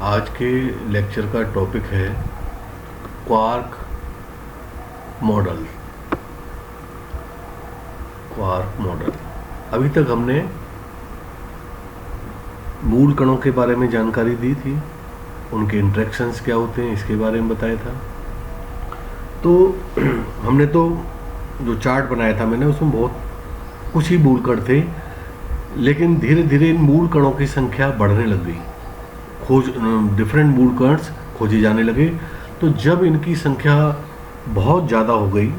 आज के लेक्चर का टॉपिक है क्वार्क मॉडल। Quark model. अभी तक हमने मूल कणों के बारे में जानकारी दी थी, उनके इंटरेक्शंस क्या होते हैं इसके बारे में बताया था। तो हमने तो जो चार्ट बनाया था मैंने, उसमें बहुत कुछ ही मूल कण थे, लेकिन धीरे धीरे इन मूल कणों की संख्या बढ़ने लग गई। डिफरेंट मूल कणस खोजे जाने लगे। तो जब इनकी संख्या बहुत ज़्यादा हो गई,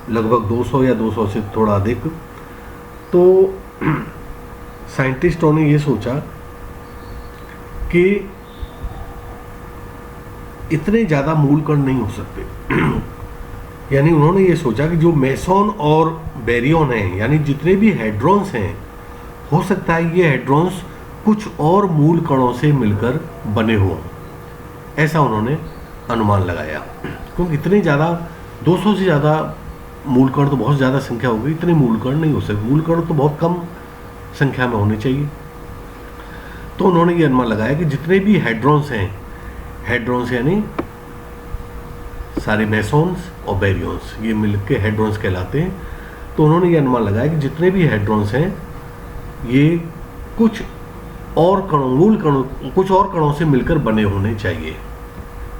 लगभग 200 या 200 से थोड़ा अधिक, तो साइंटिस्टों ने ये सोचा कि इतने ज़्यादा मूल कण नहीं हो सकते। यानी उन्होंने ये सोचा कि जो मेसॉन और बैरियन हैं, यानी जितने भी हेड्रॉन्स हैं, हो सकता है ये हेड्रॉन्स कुछ और मूल कणों से मिलकर बने हों। ऐसा उन्होंने अनुमान लगाया, क्योंकि इतने ज़्यादा 200 से ज़्यादा मूल कण तो बहुत ज़्यादा संख्या हो गई। इतने मूल कण नहीं हो सकते, मूल कण तो बहुत कम संख्या में होने चाहिए। तो उन्होंने ये अनुमान लगाया कि जितने भी हेड्रॉन्स हैं, हेड्रॉन्स यानी सारे मेसॉन्स और बैरियंस, ये मिलकर हेड्रॉन्स कहलाते हैं। तो उन्होंने ये अनुमान लगाया कि जितने भी हेड्रॉन्स हैं ये कुछ और कणों, मूल कणों, कुछ और कणों से मिलकर बने होने चाहिए।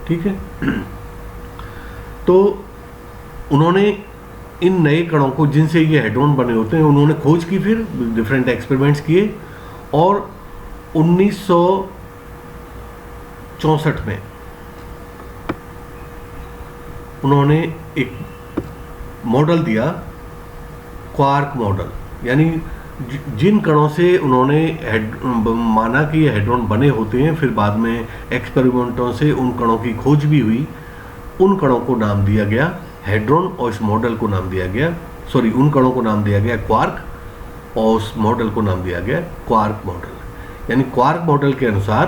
ठीक है। तो उन्होंने इन नए कणों को, जिनसे ये हेड्रॉन बने होते हैं, उन्होंने खोज की, फिर डिफरेंट एक्सपेरिमेंट्स किए, और 1964 में उन्होंने एक मॉडल दिया, क्वार्क मॉडल। यानी जिन कणों से उन्होंने माना कि ये हेड्रॉन बने होते हैं, फिर बाद में एक्सपेरिमेंटों से उन कणों की खोज भी हुई, उन कणों को नाम दिया गया हेड्रॉन, और इस मॉडल को नाम दिया गया, उन कणों को नाम दिया गया क्वार्क, और उस मॉडल को नाम दिया गया क्वार्क मॉडल। यानी क्वार्क मॉडल के अनुसार,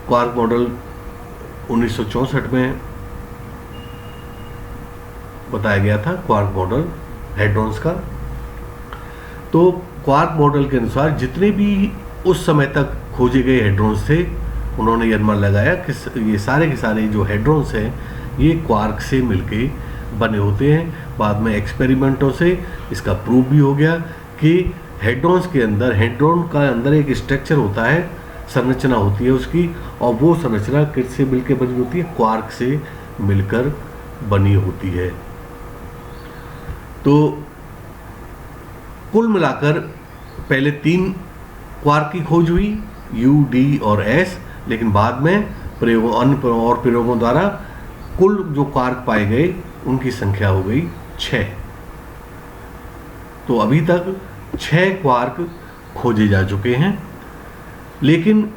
क्वार्क मॉडल 1964 में बताया गया था, क्वार्क मॉडल हेड्रॉन्स का। तो क्वार्क मॉडल के अनुसार जितने भी उस समय तक खोजे गए हेड्रॉन्स थे, उन्होंने यह अनुमान लगाया कि ये सारे के सारे जो हेड्रॉन्स हैं ये क्वार्क से मिलके बने होते हैं। बाद में एक्सपेरिमेंटों से इसका प्रूव भी हो गया कि हेड्रॉन्स के अंदर, हेड्रॉन का अंदर एक स्ट्रक्चर होता है, संरचना होती है उसकी, और वो संरचना किससे मिलकर बनी होती है? क्वार्क से मिलकर बनी होती है। तो कुल मिलाकर पहले 3 क्वार्क की खोज हुई, U, D और S, लेकिन बाद में अन्य और प्रयोगों द्वारा कुल जो क्वार्क पाए गए उनकी संख्या हो गई 6। तो अभी तक 6 क्वार्क खोजे जा चुके हैं, लेकिन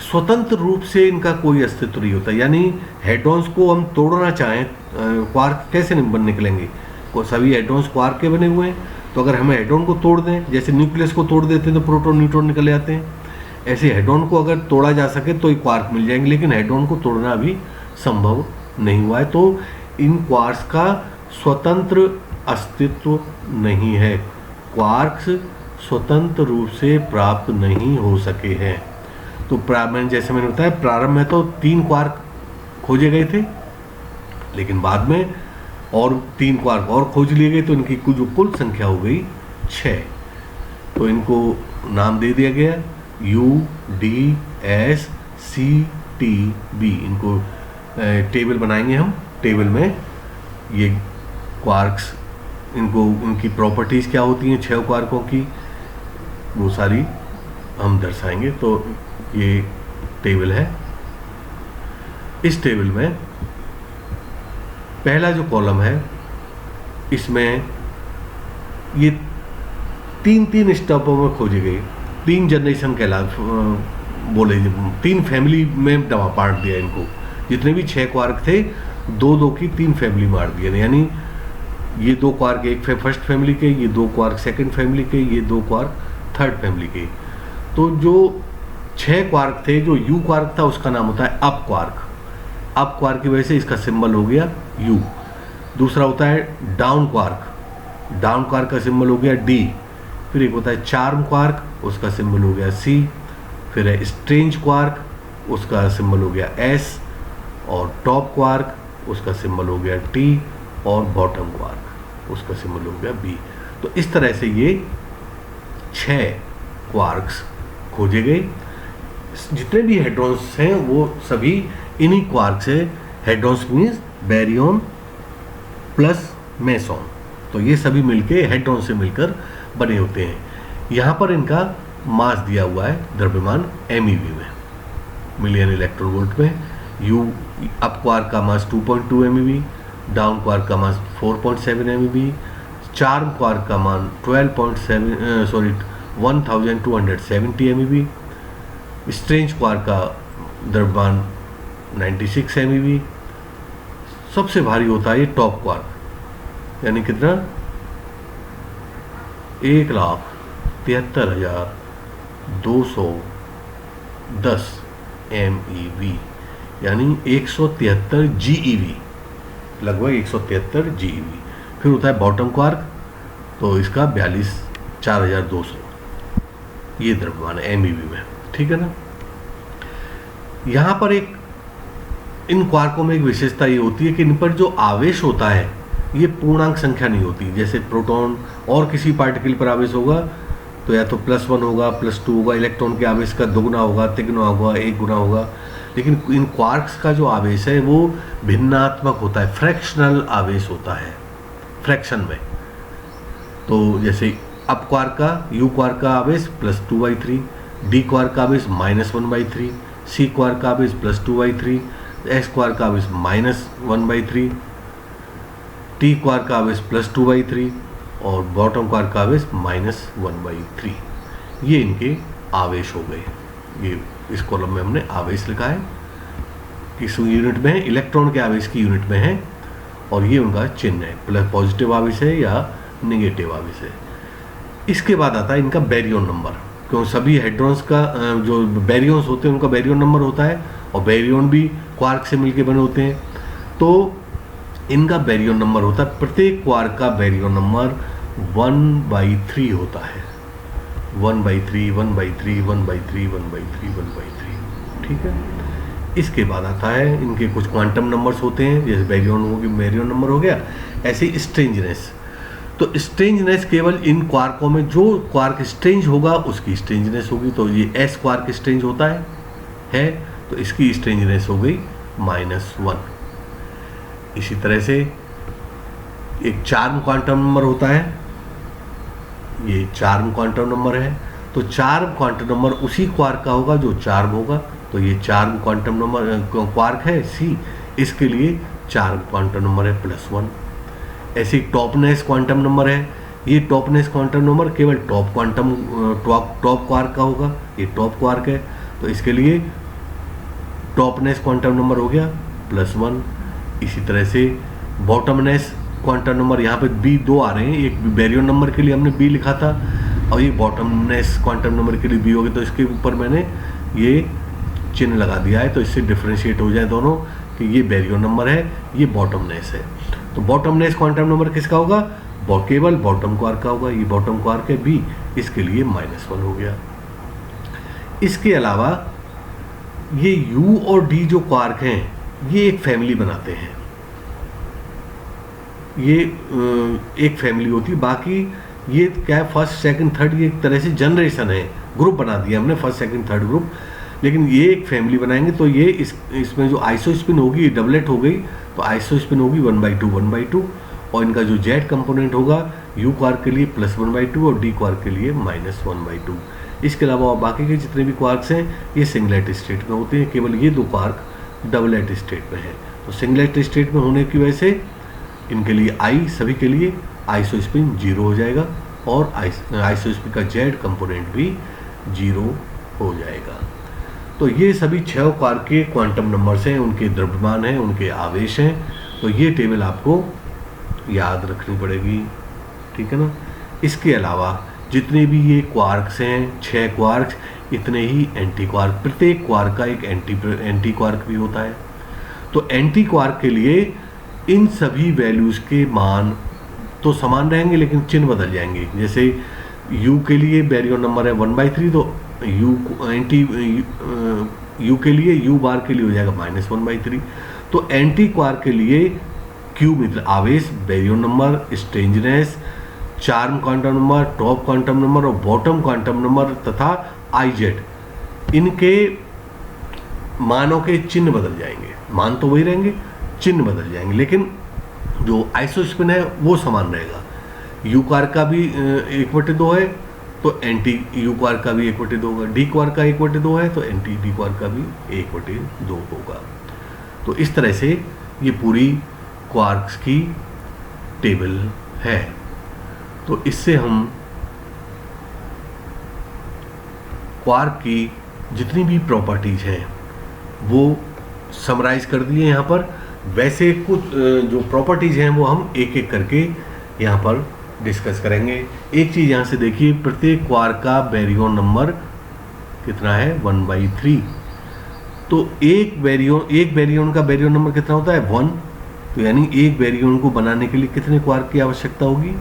स्वतंत्र रूप से इनका कोई अस्तित्व नहीं होता। यानी हेड्रॉन्स को हम तोड़ना चाहें, क्वार्क कैसे निकलेंगे? सभी हेड्रॉन्स क्वार्क के बने हुए हैं, तो अगर हमें हेड्रॉन को तोड़ दें, जैसे न्यूक्लियस को तोड़ देते हैं तो प्रोटॉन न्यूट्रॉन निकल जाते हैं, ऐसे हेड्रॉन को अगर तोड़ा जा सके तो ये क्वार्क मिल जाएंगे, लेकिन हेड्रॉन को तोड़ना अभी संभव नहीं हुआ है। तो इन क्वार्क्स का स्वतंत्र अस्तित्व नहीं है, क्वार्क्स स्वतंत्र रूप से प्राप्त नहीं हो सके हैं। तो जैसे मैंने बताया, प्रारंभ में तो 3 क्वार्क खोजे गए थे, लेकिन बाद में और 3 क्वार्क और खोज लिए गए, तो इनकी जो कुल संख्या हो गई 6। तो इनको नाम दे दिया गया U, D, S, C, T, B। इनको टेबल बनाएंगे हम, टेबल में ये क्वार्क्स, उनकी प्रॉपर्टीज़ क्या होती हैं 6 क्वार्कों की, वो सारी हम दर्शाएंगे। तो ये टेबल है। इस टेबल में पहला जो कॉलम है, इसमें ये 3 स्टेपों में खोजे गए, 3 जनरेशन बोले, 3 फैमिली में बांट दिया इनको। जितने भी 6 क्वार्क थे, 2-2 की 3 फैमिली बांट दिए। यानी ये 2 क्वार्क एक फर्स्ट फैमिली के, ये 2 क्वार्क सेकंड फैमिली के, ये 2 क्वार्क थर्ड फैमिली के। तो जो 6 क्वार्क थे, जो U क्वार्क था उसका नाम होता है अप क्वार्क। अप क्वार्क की वजह से इसका सिंबल हो गया U। दूसरा होता है डाउन क्वार्क, डाउन क्वार्क का सिंबल हो गया D। फिर एक होता है चार्म क्वार्क, उसका सिंबल हो गया C। फिर है स्ट्रेंज क्वार्क, उसका सिंबल हो गया S, और टॉप क्वार्क उसका सिंबल हो गया T, और बॉटम क्वार्क उसका सिंबल हो गया B। तो इस तरह से ये 6 क्वार्क्स खोजे गए। जितने भी हेड्रॉन्स हैं वो सभी इन्हीं क्वार्क से, hadrons means Baryon plus meson, तो ये सभी मिलके हेड्रॉन से मिलकर बने होते हैं। यहाँ पर इनका मास दिया हुआ है द्रव्यमान MeV में, मिलियन इलेक्ट्रॉन वोल्ट में। यू अप क्वार्क का मास 2.2 MeV, डाउन क्वार्क का मास 4.7 MeV, चार्म क्वार्क का मान 1270 MeV, स्ट्रेंज क्वार्क का द्रव्यमान 96 MeV। सबसे भारी होता है ये टॉप क्वार्क, यानी कितना 1,73,210 MeV, यानी 173 GeV, लगभग 173 GeV। फिर होता है बॉटम क्वार्क, तो इसका 4,200 ये द्रव्यमान है MeV में, ठीक है ना। यहाँ पर इन क्वार्कों में एक विशेषता ये होती है कि इन पर जो आवेश होता है ये पूर्णांक संख्या नहीं होती। जैसे प्रोटॉन और किसी पार्टिकल पर आवेश होगा तो या तो +1 होगा, +2 होगा, इलेक्ट्रॉन के आवेश का 2 गुना होगा, 3 गुना होगा, 1 गुना होगा। लेकिन इन क्वार्क्स का जो आवेश है वो भिन्नात्मक होता है, फ्रैक्शनल आवेश होता है, फ्रैक्शन में। तो जैसे अप क्वार्क का, U क्वार्क का आवेश +2/3, D क्वार्क का आवेश -1/3, C क्वार्क का आवेश +2/3, S क्वार्क का आवेश -1/3, T क्वार्क का आवेश +2/3 और बॉटम क्वार्क का आवेश -1/3। ये इनके आवेश हो गए। ये इस कॉलम में हमने आवेश लिखा है, किस यूनिट में है, इलेक्ट्रॉन के आवेश की यूनिट में है, और ये उनका चिन्ह है, प्लस पॉजिटिव आवेश है या नेगेटिव आवेश है। इसके बाद आता है इनका बैरियन नंबर, क्यों सभी हेड्रॉन्स का जो बैरियंस होते हैं उनका बैरियन नंबर होता है, और बैरियन भी क्वार्क से मिलके बने होते हैं। तो इनका बैरियन नंबर होता है, प्रत्येक क्वार्क का बैरियन नंबर 1/3 होता है, 1/3, 1/3, 1/3, 1/3, 1/3, ठीक है। इसके बाद आता है इनके कुछ क्वांटम नंबर्स होते हैं, जैसे बैरियन नंबर हो गया, ऐसे ही स्ट्रेंजनेस। तो स्ट्रेंजनेस केवल इन क्वार्कों में जो क्वार्क स्ट्रेंज होगा उसकी स्ट्रेंजनेस होगी। तो ये S क्वार्क स्ट्रेंज होता है तो इसकी स्ट्रेंजनेस हो गई -1। इसी तरह से एक चार्म क्वांटम नंबर होता है, ये चार्म क्वांटम नंबर है। तो चार्म क्वांटम नंबर उसी क्वार्क का होगा जो चार्म होगा, तो ये चार्म क्वांटम नंबर क्वार्क है C, इसके लिए चार्म क्वांटम नंबर है +1। ऐसे टॉपनेस क्वांटम नंबर है, ये टॉपनेस क्वांटम नंबर केवल टॉप क्वार्क का होगा, ये टॉप क्वार्क है, तो इसके लिए टॉपनेस क्वांटम नंबर हो गया +1। इसी तरह से बॉटमनेस क्वांटम नंबर, यहाँ पे B 2 आ रहे हैं, एक बैरियन नंबर के लिए हमने B लिखा था और ये बॉटमनेस क्वांटम नंबर के लिए B हो गया, तो इसके ऊपर मैंने ये चिन्ह लगा दिया है, तो इससे डिफ्रेंशिएट हो जाए दोनों कि ये बैरियन नंबर है, ये बॉटमनेस है। तो बॉटमनेस क्वांटम नंबर किसका होगा, केवल बॉटम क्वार्क का होगा, ये बॉटम क्वार्क है B, इसके लिए -1 हो गया। इसके अलावा ये U और D जो क्वार्क हैं ये एक फैमिली बनाते हैं, ये एक फैमिली होती है। बाकी ये क्या है, फर्स्ट सेकंड थर्ड, ये एक तरह से जनरेशन है, ग्रुप बना दिया हमने फर्स्ट सेकंड थर्ड ग्रुप, लेकिन ये एक फैमिली बनाएंगे। तो ये इसमें जो आइसोस्पिन होगी ये डबलेट हो गई, तो आइसोस्पिन होगी 1/2 1/2, और इनका जो जेड कंपोनेंट होगा U क्वार्क के लिए +1/2 और D क्वार्क के लिए -1/2। इसके अलावा बाकी के जितने भी क्वार्क्स हैं ये सिंगलेट स्टेट में होते हैं, केवल ये 2 क्वार्क डबलेट स्टेट में है। तो सिंगलेट स्टेट में होने की वजह से इनके लिए I सभी के लिए आइसोस्पिन 0 हो जाएगा, और आइसोस्पिन का जेड कंपोनेंट भी 0 हो जाएगा। तो ये सभी 6 क्वार्क के क्वांटम नंबर्स हैं, उनके द्रव्यमान हैं, उनके आवेश हैं। तो ये टेबल आपको याद रखनी पड़ेगी, ठीक है ना। इसके अलावा जितने भी ये क्वार्क्स हैं, 6 क्वार्क्स, इतने ही एंटी क्वार्क, प्रत्येक क्वार्क का एक एंटी क्वार्क भी होता है। तो एंटी क्वार्क के लिए इन सभी वैल्यूज़ के मान तो समान रहेंगे लेकिन चिन्ह बदल जाएंगे। जैसे U के लिए बैरियन नंबर है 1/3, तो यू के लिए, यू बार के लिए हो जाएगा -1/3। तो एंटी क्वार्क के लिए क्यू मतलब आवेश, baryon number, strangeness, charm quantum number, top quantum number और बॉटम क्वांटम नंबर तथा आईजेड, इनके मानों के चिन्ह बदल जाएंगे। मान तो वही रहेंगे, चिन्ह बदल जाएंगे, लेकिन जो आइसोस्पिन है वो समान रहेगा। यू क्वार्क का भी 1/2 है तो एंटी यू क्वार्क का भी 1/2 होगा। डी क्वार्क का 1/2 है तो एंटी डी क्वार्क का भी 1/2 होगा। तो इस तरह से ये पूरी क्वार्क्स की टेबल है। तो इससे हम क्वार्क की जितनी भी प्रॉपर्टीज हैं वो समराइज कर दिए यहाँ पर। वैसे कुछ जो प्रॉपर्टीज हैं वो हम एक एक करके यहाँ पर डिस्कस करेंगे। एक चीज़ यहाँ से देखिए, प्रत्येक क्वार्क का बेरियन नंबर कितना है 1/3। तो एक बेरियन का बेरियन नंबर कितना होता है 1। तो यानी एक बेरियन को बनाने के लिए कितने क्वार्क की आवश्यकता होगी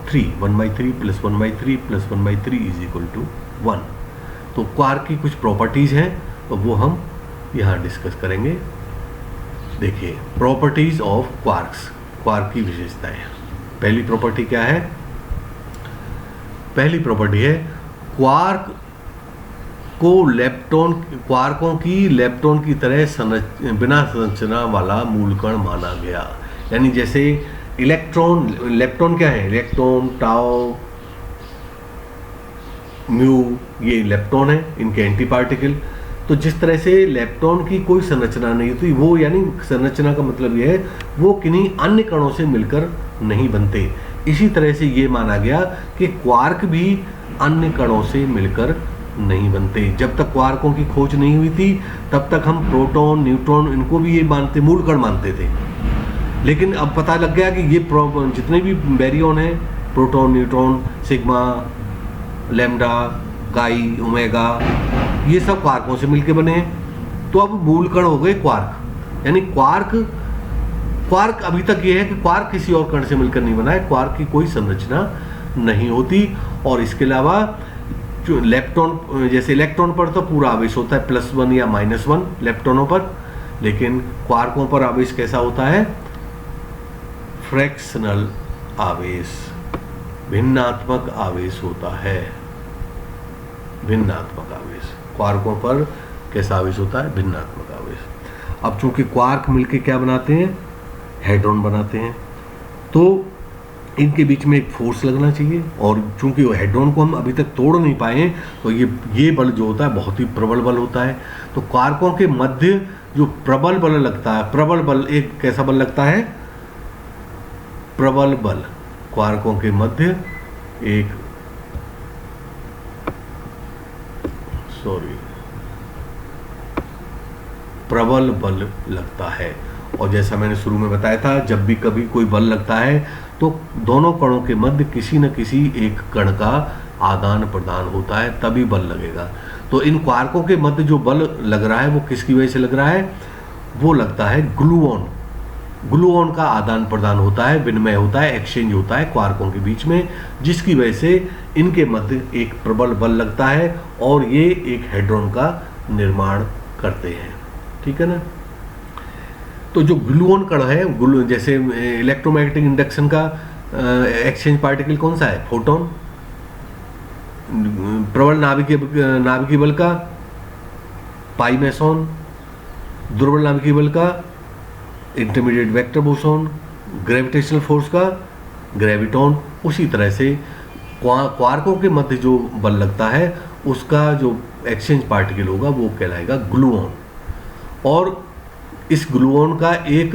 3। 1/3 + 1/3 + 1/3 = 1। तो क्वार्क की कुछ प्रॉपर्टीज हैं तो वो हम यहाँ डिस्कस करेंगे। देखिए, प्रॉपर्टीज ऑफ क्वार्क्स, क्वार्क की विशेषताएं। पहली प्रॉपर्टी क्या है? पहली प्रॉपर्टी है क्वार्क को क्वार्कों की लेप्टॉन की तरह बिना संरचना वाला मूलकण माना गया। यानी जैसे इलेक्ट्रॉन, लेप्टॉन क्या है? इलेक्ट्रॉन, टाउ, म्यू, ये लेप्टॉन है, इनके एंटी पार्टिकल। तो जिस तरह से लेप्टॉन की कोई संरचना नहीं होती, वो यानी संरचना का मतलब ये है वो किन्हीं अन्य कणों से मिलकर नहीं बनते। इसी तरह से ये माना गया कि क्वार्क भी अन्य कणों से मिलकर नहीं बनते। जब तक क्वार्कों की खोज नहीं हुई थी तब तक हम प्रोटॉन, न्यूट्रॉन, इनको भी ये मानते, मूलकण मानते थे। लेकिन अब पता लग गया कि ये जितने भी बैरियन हैं, प्रोटॉन, न्यूट्रॉन, सिग्मा, लैम्डा, काई, ओमेगा, ये सब क्वार्कों से मिलकर बने हैं। तो अब मूलकण हो गए क्वार्क। यानी क्वार्क अभी तक ये है कि क्वार्क किसी और कण से मिलकर नहीं बना है, क्वार्क की कोई संरचना नहीं होती। और इसके अलावा जो लेप्टॉन, जैसे इलेक्ट्रॉन पर तो पूरा आवेश होता है +1 या -1 लेप्टॉनों पर, लेकिन क्वार्कों पर आवेश कैसा होता है? फ्रैक्शनल आवेश, भिन्नात्मक आवेश होता है। भिन्नात्मक आवेश क्वार्कों पर कैसा आवेश होता है? भिन्नात्मक आवेश। अब चूंकि क्वार्क मिलके क्या बनाते हैं? हेड्रॉन बनाते हैं। तो इनके बीच में एक फोर्स लगना चाहिए, और चूंकि हेड्रॉन को हम अभी तक तोड़ नहीं पाए हैं तो ये बल जो होता है बहुत ही प्रबल बल होता है। तो क्वार्कों के मध्य जो प्रबल बल लगता है, प्रबल बल, एक कैसा बल लगता है? प्रबल बल। क्वार्कों के मध्य एक प्रबल बल लगता है। और जैसा मैंने शुरू में बताया था, जब भी कभी कोई बल लगता है तो दोनों कणों के मध्य किसी न किसी एक कण का आदान प्रदान होता है, तभी बल लगेगा। तो इन क्वार्कों के मध्य जो बल लग रहा है वो किसकी वजह से लग रहा है? वो लगता है ग्लूऑन। ग्लूऑन का आदान प्रदान होता है, विनिमय होता है, एक्सचेंज होता है क्वार्कों के बीच में, जिसकी वजह से इनके मध्य एक प्रबल बल लगता है और ये एक हेड्रॉन का निर्माण करते हैं। ठीक है ना? तो जो ग्लूऑन कण है, जैसे इलेक्ट्रोमैग्नेटिक इंडक्शन का एक्सचेंज पार्टिकल कौन सा है? फोटोन। प्रबल नाभिकीय बल का पाई मेसॉन, दुर्बल नाभिकीय बल का intermediate vector boson, gravitational force का ग्रेविटॉन। उसी तरह से क्वार्कों के मध्य जो बल लगता है उसका जो एक्सचेंज पार्टिकल होगा वो कहलाएगा ग्लूऑन। और इस ग्लूऑन का एक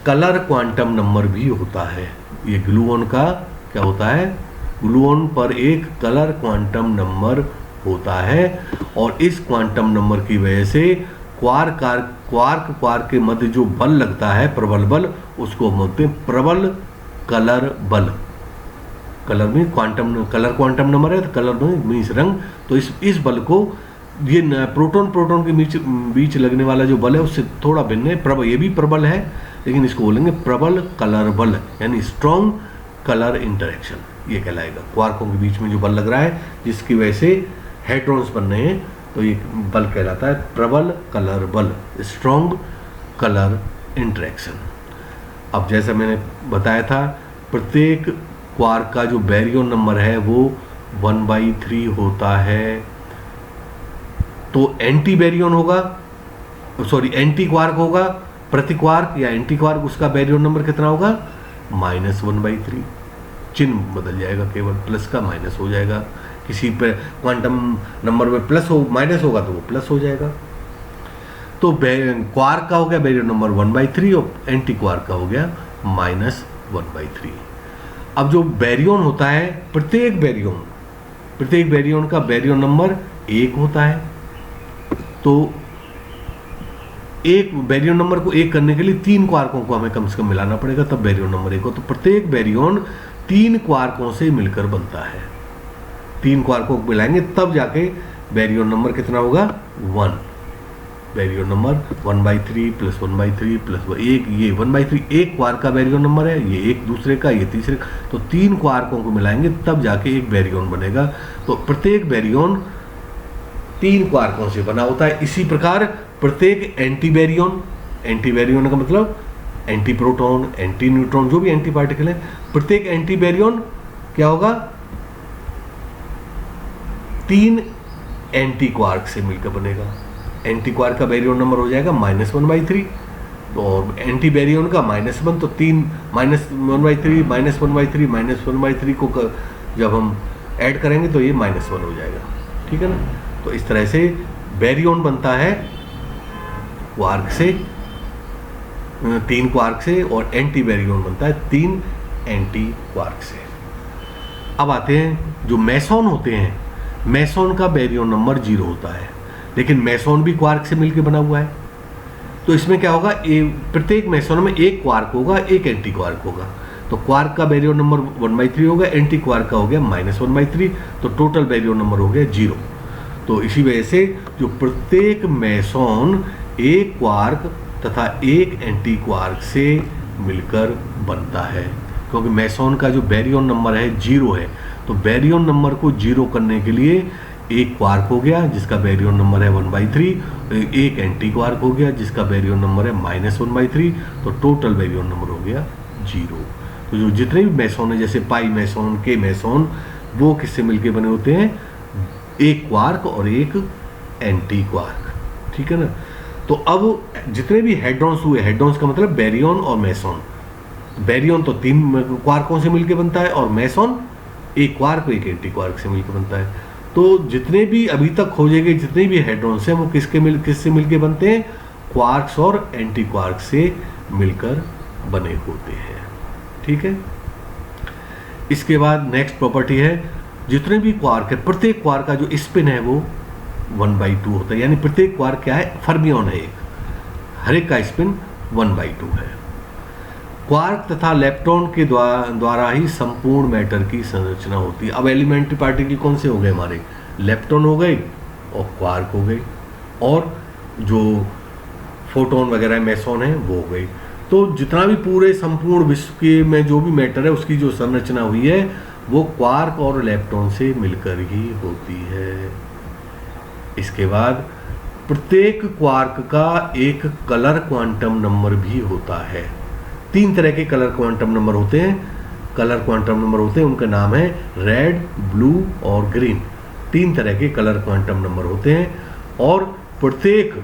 कलर क्वांटम नंबर भी होता है। ये ग्लूऑन का क्या होता है? ग्लूऑन पर एक कलर क्वांटम नंबर होता है, और इस क्वांटम नंबर की वजह से क्वार्क के मध्य जो बल लगता है, प्रबल बल, उसको बोलते हैं प्रबल कलर बल। कलर में कलर क्वांटम नंबर है, तो कलर में मीन्स रंग। तो इस बल को, ये प्रोटॉन के बीच लगने वाला जो बल है उससे थोड़ा भिन्न है। ये भी प्रबल है, लेकिन इसको बोलेंगे प्रबल कलर बल, यानी स्ट्रॉन्ग कलर इंटरेक्शन, ये कहलाएगा। क्वार्कों के बीच में जो बल लग रहा है जिसकी वजह से हेड्रॉन्स बन रहे हैं तो ये बल कहलाता है प्रबल कलर बल, स्ट्रॉन्ग कलर इंटरेक्शन। अब जैसा मैंने बताया था, प्रत्येक क्वार्क का जो बैरियन नंबर है वो 1/3 होता है। तो एंटी बैरियन होगा, सॉरी एंटी क्वार्क होगा प्रति क्वार्क या एंटी क्वार्क, उसका बैरियन नंबर कितना होगा? -1/3। चिन्ह बदल जाएगा, केवल प्लस का माइनस हो जाएगा। किसी पे क्वांटम नंबर में प्लस हो माइनस होगा तो वो प्लस हो जाएगा। तो क्वार्क का हो गया बैरियन नंबर 1/3 और एंटी क्वार्क का हो गया -1/3। अब जो बैरियन होता है, प्रत्येक बैरियन का बैरियन नंबर 1 होता है। तो एक बैरियन नंबर को 1 करने के लिए 3 क्वार्कों को हमें कम से कम मिलाना पड़ेगा, तब बैरियन नंबर 1 हो। तो प्रत्येक बैरियन 3 क्वार्कों से मिलकर बनता है। 3 क्वार्कों को मिलाएंगे तब जाके बैरियन नंबर कितना होगा? 1। बैरियन नंबर 1/3 + 1/3 + 1, ये 1/3 एक क्वार्क का बैरियन नंबर है, ये एक दूसरे का, ये तीसरे का। तो 3 क्वार्कों को मिलाएंगे तब जाके एक बैरियन बनेगा। तो प्रत्येक बैरियन 3 क्वार्कों से बना होता है। इसी प्रकार प्रत्येक एंटी बैरियन का मतलब एंटी प्रोटॉन, एंटी न्यूट्रॉन, जो भी एंटी पार्टिकल है, प्रत्येक एंटी बैरियन क्या होगा? 3 एंटी क्वार्क से मिलकर बनेगा। एंटी क्वार्क का बैरियन नंबर हो जाएगा -1/3, और एंटी बैरियन का -1, तो 3 -1/3 -1/3 -1/3 को जब हम ऐड करेंगे तो ये -1 हो जाएगा। ठीक है ना? तो इस तरह से बैरियन बनता है क्वार्क से, 3 क्वार्क से, और एंटी बैरियन बनता है 3 एंटी क्वार्क से। अब आते हैं जो मेसॉन होते हैं, मेसॉन का बैरियन नंबर 0 होता है, लेकिन मेसॉन भी क्वार्क से मिलकर बना हुआ है। तो इसमें क्या होगा? प्रत्येक मेसॉन में एक क्वार्क होगा, एक एंटी क्वार्क होगा। तो क्वार्क का बैरियन नंबर 1/3 होगा, एंटी क्वार्क का हो गया -1/3, तो टोटल बैरियन नंबर हो गया 0। तो इसी वजह से जो प्रत्येक मेसॉन एक क्वार्क तथा एक एंटी क्वार्क से मिलकर बनता है, क्योंकि मेसॉन का जो बैरियन नंबर है 0 है। तो बैरियन नंबर को 0 करने के लिए एक क्वार्क हो गया जिसका बैरियन नंबर है 1/3, एक एंटी क्वार्क हो गया जिसका बैरियन नंबर है -1/3, तो टोटल बैरियन नंबर हो गया 0। तो जो जितने भी मेसॉन है, जैसे पाई मेसॉन, के मेसॉन, वो किससे मिलके बने होते हैं? एक क्वार्क और एक एंटी क्वार्क। ठीक है ना? तो अब जितने भी हेड्रॉन्स हुए, हेड्रॉन्स का मतलब बैरियन और मेसॉन। बैरियन तो 3 क्वार्कों से मिलकर बनता है, और मेसॉन एक क्वार्क एक एंटी क्वार्क से मिलकर बनता है। तो जितने भी अभी तक खोजे गए जितने भी हेड्रॉन्स हैं वो किससे मिलकर बनते हैं? क्वार्क्स और एंटी क्वार्क से मिलकर बने होते हैं। ठीक है? इसके बाद नेक्स्ट प्रॉपर्टी है, जितने भी क्वार्क है, प्रत्येक क्वार्क का जो स्पिन है वो 1/2 होता है। यानी प्रत्येक क्वार्क क्या है? फर्मियन है एक, हर एक का स्पिन 1/2 है। क्वार्क तथा लेप्टॉन के द्वारा ही संपूर्ण मैटर की संरचना होती है। अब एलिमेंट्री पार्टिकल कौन से हो गए हमारे? लेप्टॉन हो गए और क्वार्क हो गए, और जो फोटोन वगैरह मेसॉन है वो हो गई। तो जितना भी पूरे संपूर्ण विश्व के में जो भी मैटर है उसकी जो संरचना हुई है वो क्वार्क और लेप्टॉन से मिलकर ही होती है। इसके बाद प्रत्येक क्वार्क का एक कलर क्वांटम नंबर भी होता है। 3 तरह के कलर क्वांटम नंबर होते हैं। उनका नाम है रेड, ब्लू और ग्रीन। 3 तरह के कलर क्वांटम नंबर होते हैं, और प्रत्येक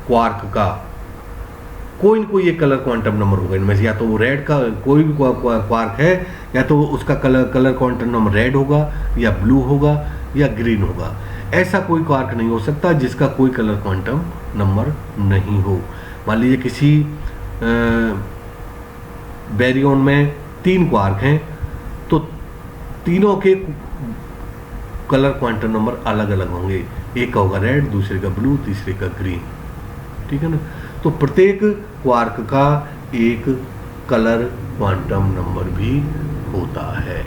क्वार्क का कोई न कोई एक कलर क्वांटम नंबर होगा इनमें से। या तो वो रेड का कोई भी क्वार्क है, या तो उसका कलर क्वांटम नंबर रेड होगा, या ब्लू होगा, या ग्रीन होगा। ऐसा कोई क्वार्क नहीं हो सकता जिसका कोई कलर क्वांटम नंबर नहीं हो। मान लीजिए किसी बैरियन में 3 क्वार्क हैं, तो तीनों के कलर क्वांटम नंबर अलग अलग होंगे। एक का होगा रेड, दूसरे का ब्लू, तीसरे का ग्रीन। ठीक है ना? तो प्रत्येक क्वार्क का एक कलर क्वांटम नंबर भी होता है।